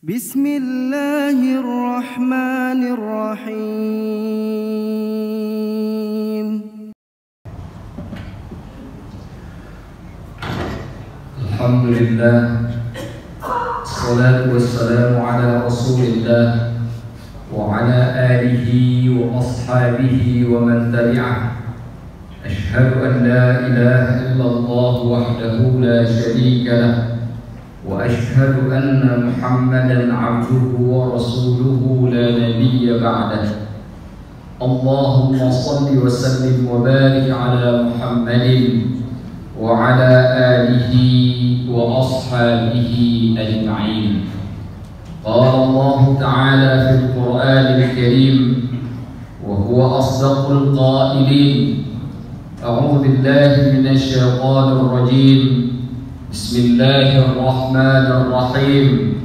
Bismillahirrahmanirrahim. Alhamdulillah, salatu wassalamu ala rasulillah wa ala alihi wa ashabihi wa man tabi'ah. Ashhadu an la ilaha illallah wahdahu la sharika lah wa ashhadu anna Muhammadan abduhu wa rasuluhu la nabiyya ba'dah. Allahumma salli wa sallim wa barik ala Muhammadin wa ala alihi wa ashabihi ajma'in. Qala Allah ta'ala fil Qur'anil Karim wa huwa asdaqul qailin. A'udzu billahi minasy syaithanir rajim. Bismillahirrahmanirrahim.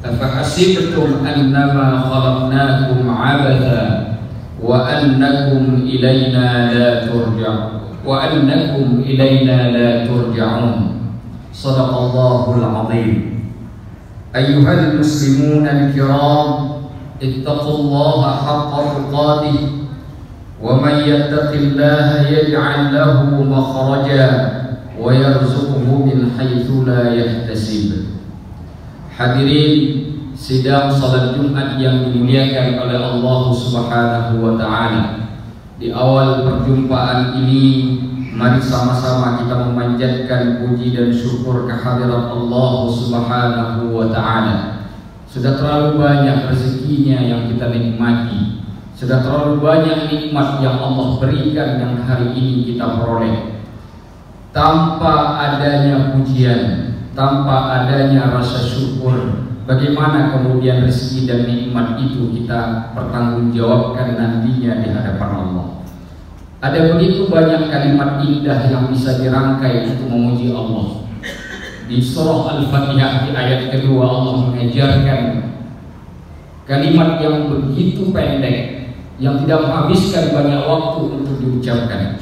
Afahasibtum annama khalaqnakum 'abatha wa annakum ilayna la turja'un wa annakum ilayna la turja'un. Shadaqallahul 'azim. Ayyuhal muslimun al-kiram, ittaqullaha haqqa tuqatih wa man yattaqillaha yaj'al lahu makhraja wa yarzuqhu min haitsu la yahtasib. Hadirin sidang salat Jumat yang dimuliakan oleh Allah Subhanahu wa taala. Di awal perjumpaan ini, mari sama-sama kita memanjatkan puji dan syukur kehadirat Allah Subhanahu wa taala. Sudah terlalu banyak rezekinya yang kita nikmati. Sudah terlalu banyak nikmat yang Allah berikan yang hari ini kita peroleh. Tanpa adanya pujian, tanpa adanya rasa syukur, bagaimana kemudian rezeki dan nikmat itu kita pertanggungjawabkan nantinya di hadapan Allah? Ada begitu banyak kalimat indah yang bisa dirangkai untuk memuji Allah. Di surah Al-Fatihah di ayat kedua, Allah mengajarkan kalimat yang begitu pendek, yang tidak menghabiskan banyak waktu untuk diucapkan.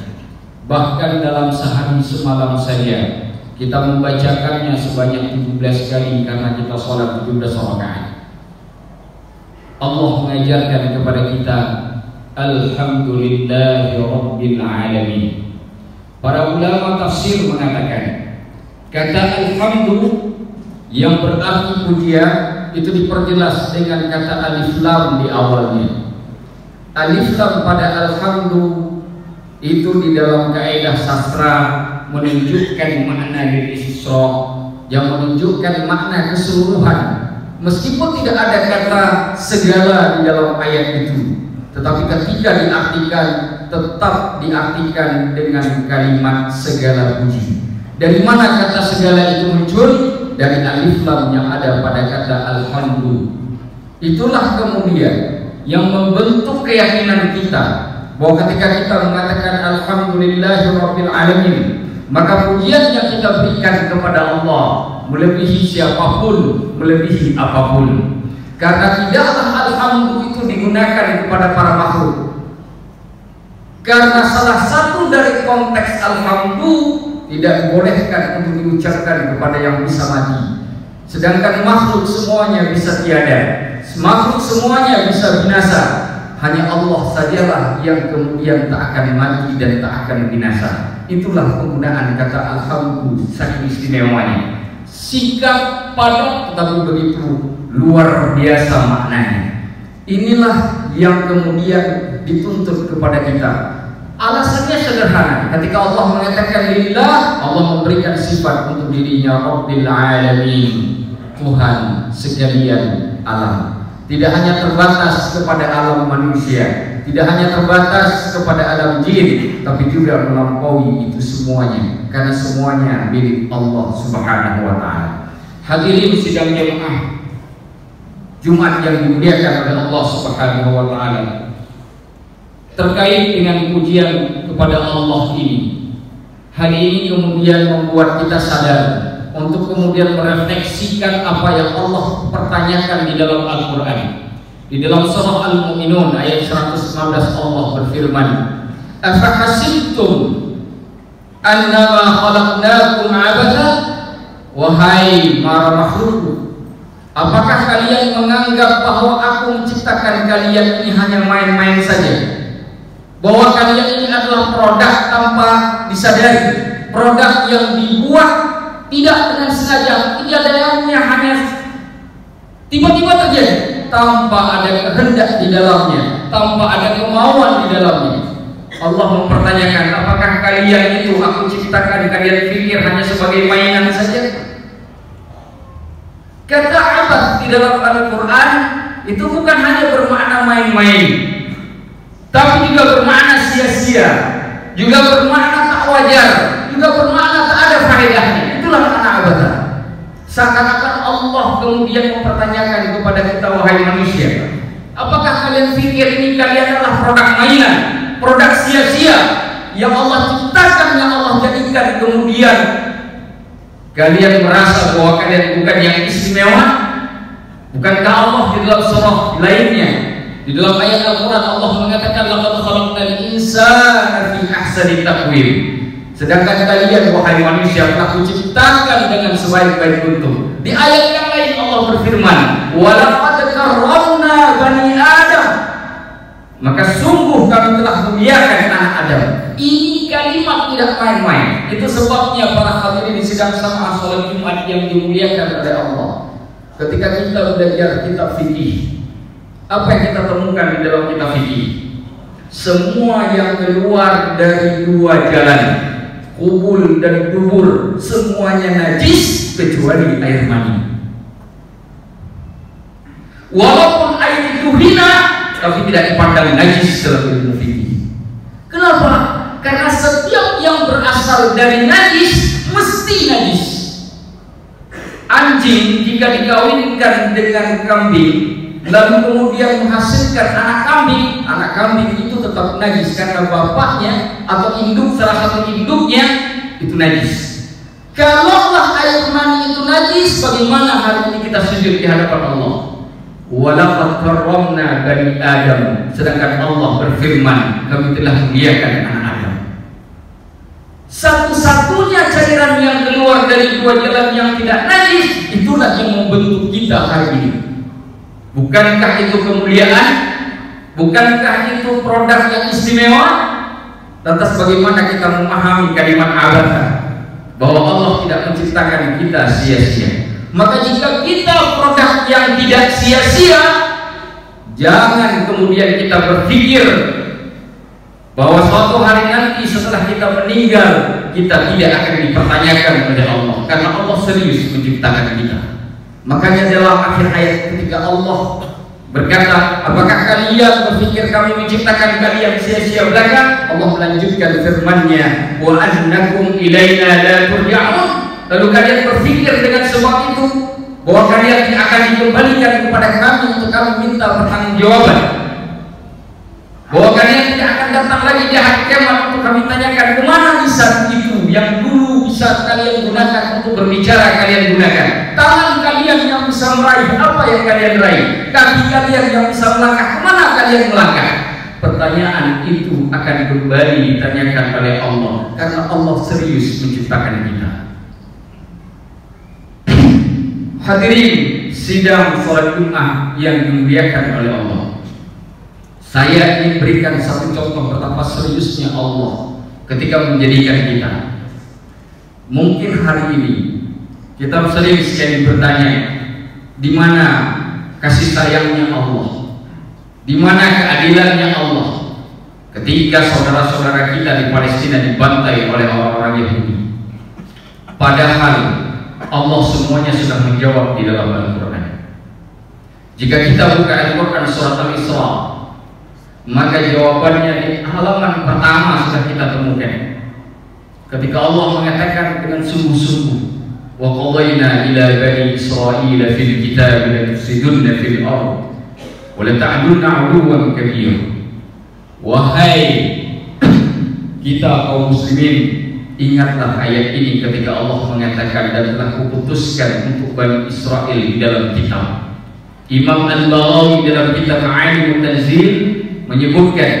Bahkan dalam sehari semalam saja kita membacakannya sebanyak 17 kali karena kita sholat 17 rakaat. Allah mengajarkan kepada kita Alhamdulillahi Rabbil Alamin. Para ulama tafsir mengatakan kata alhamdu yang berarti pujian itu diperjelas dengan kata alif lam di awalnya. Alif lam pada alhamdu itu di dalam kaidah sastra menunjukkan makna al-isra, yang menunjukkan makna keseluruhan. Meskipun tidak ada kata segala di dalam ayat itu, tetapi ketika diartikan tetap diartikan dengan kalimat segala puji. Dari mana kata segala itu muncul? Dari alif lam yang ada pada kata alhamdu. Itulah kemudian yang membentuk keyakinan kita bahwa ketika kita mengatakan alhamdulillahirabbil alamin, maka pujian yang kita berikan kepada Allah melebihi siapapun, melebihi apapun. Karena tidaklah alhamdu itu digunakan kepada para makhluk. Karena salah satu dari konteks alhamdu tidak dibolehkan untuk diucapkan kepada yang bisa mati. Sedangkan makhluk semuanya bisa tiada, makhluk semuanya bisa binasa. Hanya Allah sajalah yang kemudian tak akan mati dan tak akan binasa. Itulah penggunaan kata alhamdu, saking istimewanya. Sikap padat tetapi begitu luar biasa maknanya. Inilah yang kemudian dituntut kepada kita. Alasannya sederhana. Ketika Allah mengatakan lillah, Allah memberikan sifat untuk dirinya Rabbil Alamin, Tuhan sekalian alam. Tidak hanya terbatas kepada alam manusia, tidak hanya terbatas kepada alam jin, tapi juga melampaui itu semuanya, karena semuanya milik Allah Subhanahu wa taala. Hadirin sidang jemaah Jumat yang dimuliakan oleh Allah Subhanahu wa taala. Terkait dengan pujian kepada Allah ini, hari ini kemudian membuat kita sadar untuk kemudian merefleksikan apa yang Allah pertanyakan di dalam Al-Quran. Di dalam surah Al-Mu'minun ayat 119 Allah berfirman, Afahasibtum annama khalaqnakum abatha. Wahai para makhluk, Apakah kalian menganggap bahwa aku menciptakan kalian ini hanya main-main saja? Bahwa kalian ini adalah produk tanpa disadari, produk yang dibuat tidak dengan sengaja, kejadiannya hanya tiba-tiba terjadi tanpa ada kehendak di dalamnya, tanpa ada kemauan di dalamnya. Allah mempertanyakan, apakah kalian itu aku ciptakan, kalian pikir hanya sebagai mainan saja? Kata abad di dalam Al-Quran itu bukan hanya bermakna main-main, tapi juga bermakna sia-sia, juga bermakna tak wajar, juga bermakna tak ada faedahnya. Itulah makna abad. Seakan-akan Allah kemudian mempertanyakan kepada kita, wahai manusia, apakah kalian pikir ini kalian adalah produk mainan, produk sia-sia yang Allah ciptakan, yang Allah jadikan, kemudian kalian merasa bahwa kalian bukan yang istimewa? Bukankah Allah di dalam surah lainnya, di dalam ayat Al-Quran, Allah mengatakan laqad khalaqnal insana fi ahsani taqwim. Sedangkan kalian wahai manusia telah kuciptakan dengan sebaik-baik bentuk. Di ayat yang lain Allah berfirman, walaqad karramna bani Adam. Maka sungguh kami telah memuliakan anak Adam. Ini kalimat tidak main-main. Itu sebabnya para hadirin di sidang sama salat Jumat yang dimuliakan oleh Allah, ketika kita belajar kitab fikih, apa yang kita temukan di dalam kitab fikih? Semua yang keluar dari dua jalan, kubul dan dubur, semuanya najis kecuali air mani. Walaupun air itu hina, tapi tidak dipandang najis dalam ilmu fikih. Kenapa? Karena setiap yang berasal dari najis mesti najis. Anjing jika dikawinkan dengan kambing, lalu kemudian menghasilkan anak kambing itu tetap najis karena bapaknya atau induk, salah satu induknya itu najis. Kalaulah air mani itu najis, bagaimana hari ini kita sujud di hadapan Allah? Walaqad karramna bani Adam. Sedangkan Allah berfirman, kami telah muliakan anak Adam. Satu-satunya cairan yang keluar dari dua jalan yang tidak najis, itulah yang membentuk kita hari ini. Bukankah itu kemuliaan? Bukankah itu produk yang istimewa? Lantas bagaimana kita memahami kalimat abada, bahwa Allah tidak menciptakan kita sia-sia? Maka jika kita produk yang tidak sia-sia, jangan kemudian kita berpikir bahwa suatu hari nanti setelah kita meninggal, kita tidak akan dipertanyakan oleh Allah, karena Allah serius menciptakan kita. Makanya dalam akhir ayat ketika Allah berkata, apakah kalian berpikir kami menciptakan kalian sia-sia belaka? Allah melanjutkan firman-Nya, wa annakum ilaina la turja'un. Lalu kalian berpikir dengan sebab itu bahwa kalian akan dikembalikan kepada kami untuk kami minta pertanggungjawaban, bahwa kalian tidak akan datang lagi di hari kiamat untuk kami tanyakan kemana lisan itu yang dulu bisa kalian gunakan untuk berbicara, kalian gunakan tangan kalian yang bisa meraih apa yang kalian raih, kaki kalian yang bisa melangkah kemana kalian melangkah. Pertanyaan itu akan kembali ditanyakan oleh Allah, karena Allah serius menciptakan kita. Hadirin sidang salat Jumat yang dimuliakan oleh Allah, saya ingin berikan satu contoh betapa seriusnya Allah ketika menjadikan kita. Mungkin hari ini kita sering sekali bertanya, di mana kasih sayangnya Allah, di mana keadilannya Allah ketika saudara-saudara kita di Palestina dibantai oleh orang-orang Yahudi. Padahal Allah semuanya sudah menjawab di dalam Al-Quran. Jika kita buka Al-Quran surat Al-Isra, maka jawabannya di halaman pertama sudah kita temukan. Ketika Allah mengatakan dengan sungguh-sungguh, wa qadayna ila bani Israila fil kitab la tufsiduna fil ard wa la ta'dunna 'uluwan kabira. Wahai kita kaum muslimin, ingatlah ayat ini ketika Allah mengatakan, dan telah kuputuskan untuk Bani Israel di dalam kitab. Imam Al-Baghawi dalam kitab Ma'alimut Tanzil menyebutkan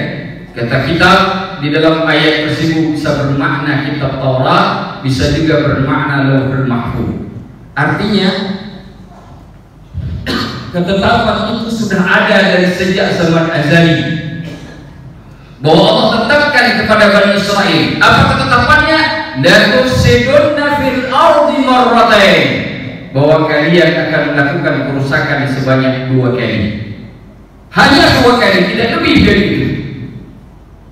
kata kitab di dalam ayat tersebut bisa bermakna kitab Taurat, bisa juga bermakna Lauhul Mahfuz. Artinya Ketetapan itu sudah ada dari sejak zaman azali, bahwa Allah tetapkan kepada Bani Israel. Apa ketetapannya? La tufsiduna fil ardi marratain, bahwa kalian akan melakukan kerusakan sebanyak 2 kali. Hanya 2 kali, tidak lebih dari itu.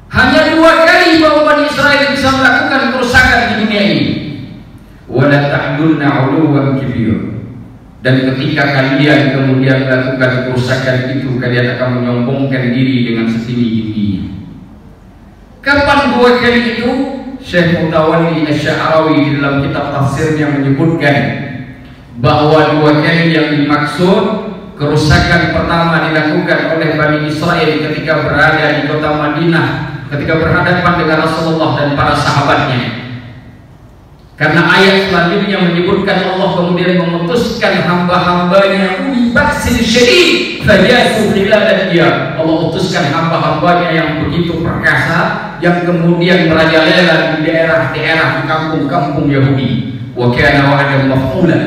Hanya 2 kali bahwa Bani Israel bisa melakukan kerusakan di dunia ini. Wa la ta'dunna 'uluwan kabira. Dan ketika kalian kemudian melakukan kerusakan itu, kalian akan menyombongkan diri dengan setinggi-tingginya. Kapan 2 kali itu? Syekh Mutawalli Asy-Sya'rawi di dalam kitab tafsirnya menyebutkan bahwa 2 kali yang dimaksud, kerusakan pertama dilakukan oleh Bani Israel ketika berada di kota Madinah, ketika berhadapan dengan Rasulullah dan para sahabatnya. Karena ayat selanjutnya menyebutkan Allah kemudian memutuskan hamba-hambanya uli baksin syadid fajasu khilalan dia. Allah utuskan hamba-hambanya yang begitu perkasa, yang kemudian merajalela di daerah-daerah, di kampung-kampung Yahudi. Wa kana wa'dan maf'ula.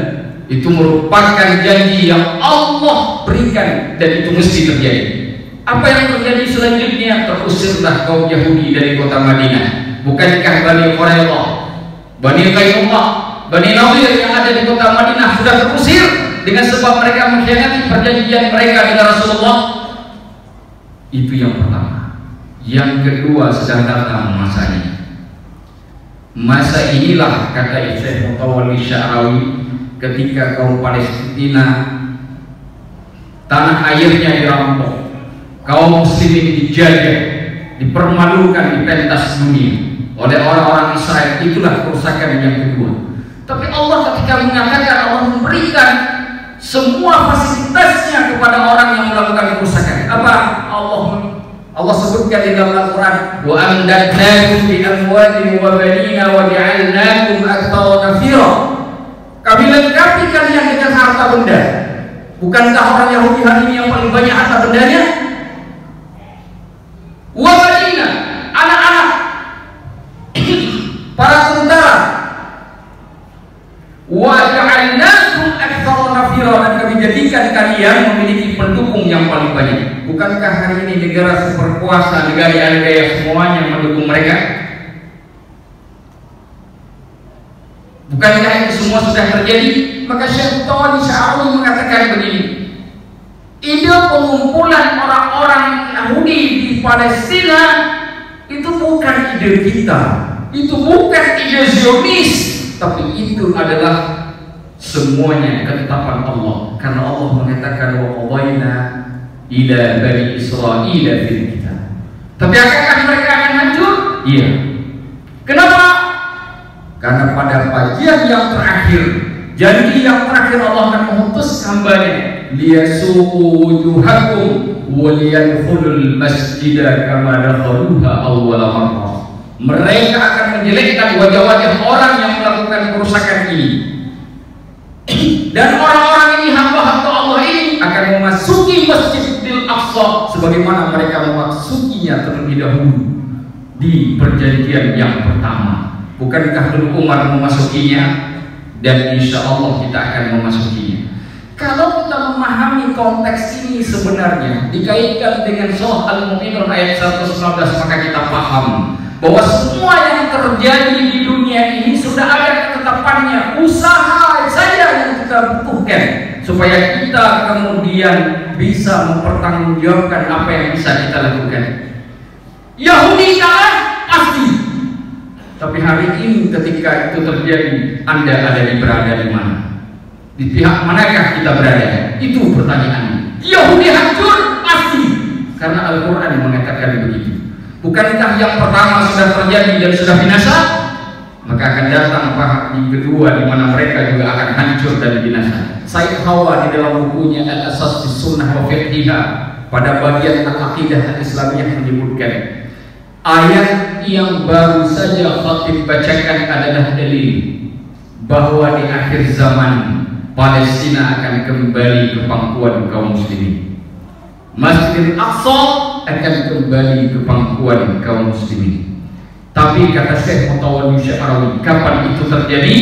Itu merupakan janji yang Allah berikan dan itu mesti terjadi. Apa yang terjadi selanjutnya? Terusirlah kaum Yahudi dari kota Madinah. Bukankah Bani Quraidah, Bani Qainuqa, Bani Nadir yang ada di kota Madinah sudah terusir dengan sebab mereka mengkhianati perjanjian mereka dengan Rasulullah? Itu yang pertama. Yang kedua sedang datang masanya. Masa inilah, kata Syekh Mutawalli Asy-Sya'rawi, ketika kaum Palestina tanah airnya dirampok, kaum muslimin dijajah, dipermalukan di pentas dunia oleh orang-orang Israel. Itulah kerusakan yang kedua. Tapi Allah ketika mengatakan, Allah memberikan semua fasilitasnya kepada orang yang melakukan kerusakan. Apa? Allah sebutkan di dalam Al-Quran, wa amdadnakum bi amwalin wa banina wa ja'alnakum aktsara nafira. Kami lengkapi kalian dengan harta benda. Bukankah orang Yahudi hari ini yang paling banyak harta bendanya? Wa banina, anak-anak, para tentara. Wa ja'alnakum aktsara nafira, dan kami jadikan kalian memiliki pendukung yang paling banyak. Bukankah hari ini negara superkuasa, negara yang semuanya mendukung mereka? Bukankah itu semua sudah terjadi? Maka Syekh Mutawalli Asy-Sya'rawi mengatakan begini, ide pengumpulan orang-orang Yahudi di Palestina itu bukan ide kita, itu bukan ide Zionis, tapi itu adalah semuanya ketetapan Allah. Karena Allah mengatakan wa qadayna ila bani Israil fil kitab. Tapi apakah mereka akan hancur? Iya. Kenapa? Karena pada bagian yang terakhir, janji yang terakhir, Allah akan mengutus hambanya, liyasuqu wujuhakum wa liyadkhulul masjida kama dakhaluha awwala marrah. Mereka akan menjelekkan wajah-wajah orang yang melakukan kerusakan ini. Dan orang-orang ini, hamba-hamba Allah ini, akan memasuki Masjidil Aqsa sebagaimana mereka memasukinya terlebih dahulu di perjanjian yang pertama. Bukankah dulu Umar memasukinya? Dan insya Allah kita akan memasukinya. Kalau kita memahami konteks ini sebenarnya dikaitkan dengan surah Al-Mu'minun ayat 119, maka kita paham bahwa semua yang terjadi di dunia ini sudah ada ketetapannya. Usaha saja yang kita butuhkan supaya kita kemudian bisa mempertanggungjawabkan apa yang bisa kita lakukan. Yahudi kalah pasti. Tapi hari ini ketika itu terjadi, Anda berada di mana? Di pihak manakah kita berada? Itu pertanyaannya. Yahudi hancur pasti, karena Al-Quran mengatakan begitu. Bukankah yang pertama sudah terjadi dan sudah binasa? Maka akan datang pihak yang kedua di mana mereka juga akan hancur dan binasa. Said Hawa di dalam bukunya Al-Asas fi Sunnah wa Fiqhha pada bagian Al-Aqidah Al-Islamiyah menyebutkan ayat yang baru saja khatib bacakan adalah dalil bahwa di akhir zaman Palestina akan kembali ke pangkuan kaum muslimin. Masjidil Aqsa akan kembali ke pangkuan kaum muslimin. Tapi kata Syekh Mutawalli Asy-Sya'rawi, kapan itu terjadi?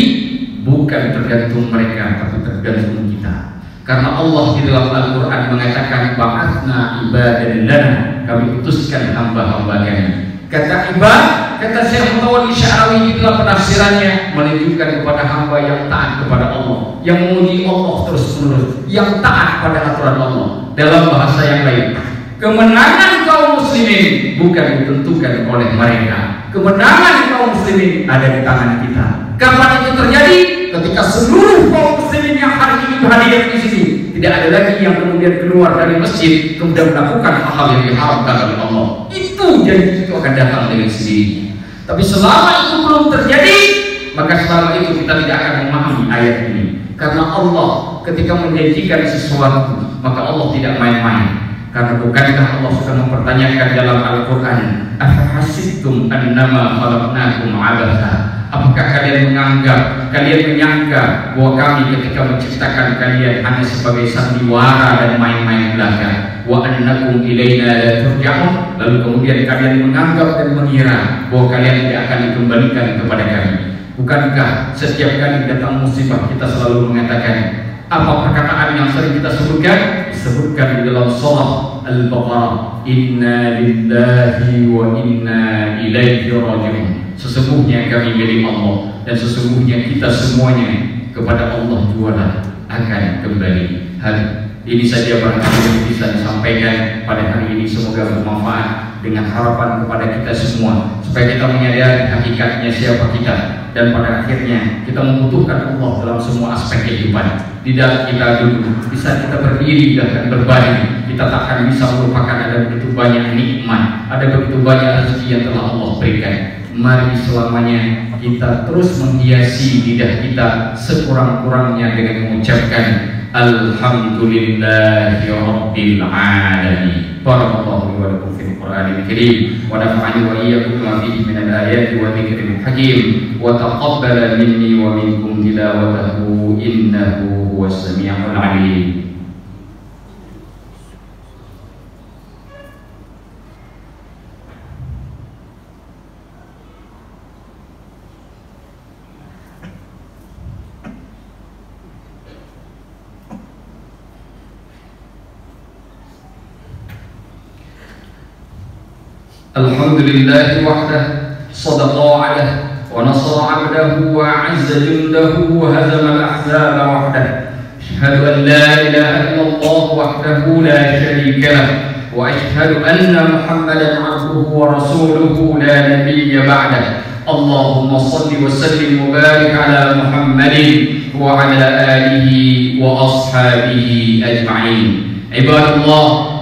Bukan tergantung mereka, tapi tergantung kita. Karena Allah di dalam Al-Quran mengatakan ba'atsna ibadan lana, kami utuskan hamba-hamba kami. Kata ibad, kata Syekh Mutawalli Sya'rawi di dalam penafsirannya menunjukkan kepada hamba yang taat kepada Allah, yang memuji Allah terus-menerus, yang taat pada aturan Allah. Dalam bahasa yang lain, kemenangan kaum muslimin bukan ditentukan oleh mereka. Kemenangan kaum muslimin ada di tangan kita. Kapan itu terjadi? Ketika seluruh kaum muslimin yang hari ini hadir di sini, tidak ada lagi yang kemudian keluar dari masjid kemudian melakukan hal-hal yang diharamkan oleh Allah. Itu janji itu akan datang dengan sendiri. Tapi selama itu belum terjadi, maka selama itu kita tidak akan memahami ayat ini. Karena Allah ketika menjanjikan sesuatu, maka Allah tidak main-main. Karena bukankah Allah sudah mempertanyakan dalam Al-Quran, afahasibtum annama khalaqnakum abatha, apakah kalian menganggap, kalian menyangka bahwa kami ketika menciptakan kalian hanya sebagai sandiwara dan main-main belaka, wa annakum ilaina la turja'un, lalu kemudian kalian menganggap dan mengira bahwa kalian tidak akan dikembalikan kepada kami. Bukankah setiap kali datang musibah kita selalu mengatakan apa perkataan yang sering kita sebutkan? Disebutkan di dalam surah Al-Baqarah, inna lillahi wa inna ilaihi raji'un. Sesungguhnya kami milik Allah dan sesungguhnya kita semuanya kepada Allah jualah akan kembali. Hal ini saja barangkali yang bisa disampaikan pada hari ini, semoga bermanfaat dengan harapan kepada kita semua supaya kita menyadari hakikatnya siapa kita dan pada akhirnya kita membutuhkan Allah dalam semua aspek kehidupan. Tidak kita dulu bisa kita berdiri dan berbaring, kita tak akan bisa melupakan ada begitu banyak nikmat, ada begitu banyak rezeki yang telah Allah berikan. Mari selamanya kita terus menghiasi lidah kita sekurang-kurangnya dengan mengucapkan Alhamdulillahi Rabbil Alamin. Barakallahu wa lakum fil Qur'anil Karim wa nafa'ani wa iyyakum bima fihi minal ayati wa dzikril hakim wa taqabbala minni wa minkum tilawatahu innahu huwas samiul alim. Alhamdulillahi wahdah, sadaqa wa'adah, wa nasara 'abdahu wa 'azza jundahu wa hazama al-ahzaba wahdah. Asyhadu an la ilaha illallah wahdahu la syarika lah, wa asyhadu anna Muhammadan 'abduhu wa rasuluhu la nabiyya ba'dah. Allahumma shalli wa sallim wa barik ala Muhammadin wa ala alihi wa ashabihi ajma'in. Ibadallah,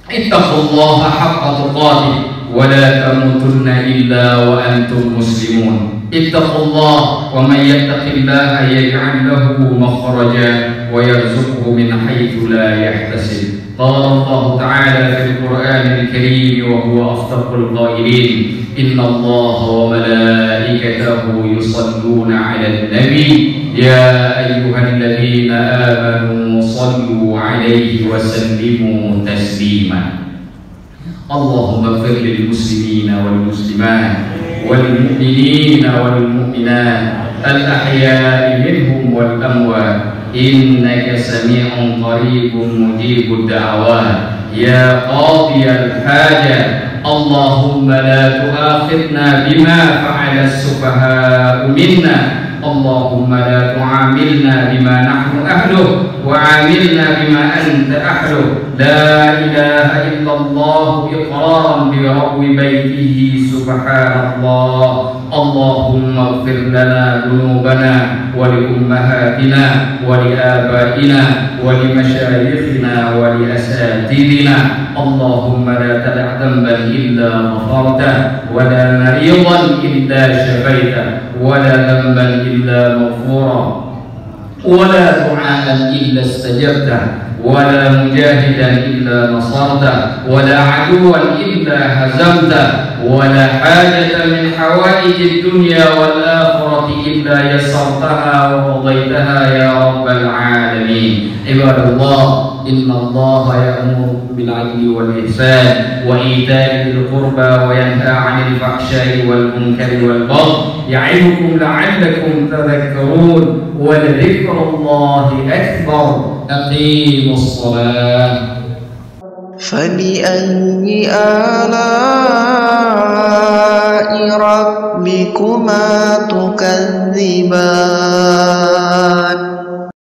ittaqullaha haqqa tuqatih wa la tamutunna illa wa antum muslimun. Ittaqullah wa man yattaqillaha yaj'al lahu makhraja wa yarzuqhu min haitsu la yahtasib. Qala Allah ta'ala fil Qur'anil Karim wa huwa asdaqul qailin, innallaha wa malaikatahu yusalluna 'alan nabi ya ayyuhalladzina amanu sallu 'alaihi wa sallimu taslima. Allahumma ighfir lil muslimina wal muslimat wal mu'minina wal mu'minat al ahya'i minhum wal amwat innaka sami'un qaribun mujibud da'awat ya qadiyal hajat. Allahumma la tu'akhidna bima fa'ala as-sufaha'u minna. Allahumma la tu'amilna bima nahnu ahluh wa 'amilna bima anta ahluh. La ilaha illallah iqraran bi rabbi baitihi subhanallah. Allahumma ighfir lana dhunubana wa li ummahatina wa li abaina wa li mashayikhina wa li asatidina. Allahumma la tada' dhanban illa ghafarta wa la maridan illa shafaita wa la dhanban illa maghfura wa la du'aan illa istajabta wa la mujahidan illa nasarta wa la aduwan illa hazamta wa la hajata min hawaijid dunya wal akhirati illa yassartaha wa qadaytaha ya rabbal alamin. Ibadallah, inna Allah ya'muru bil 'adli wal ihsan wa ita'i dzil qurba wa yanha 'anil fahsya'i wal munkari wal baghi ya'idukum la'allakum tadhakkarun. ولذكر الله أكبر أقيموا الصلاة. فبأي آلاء ربكما تكذبان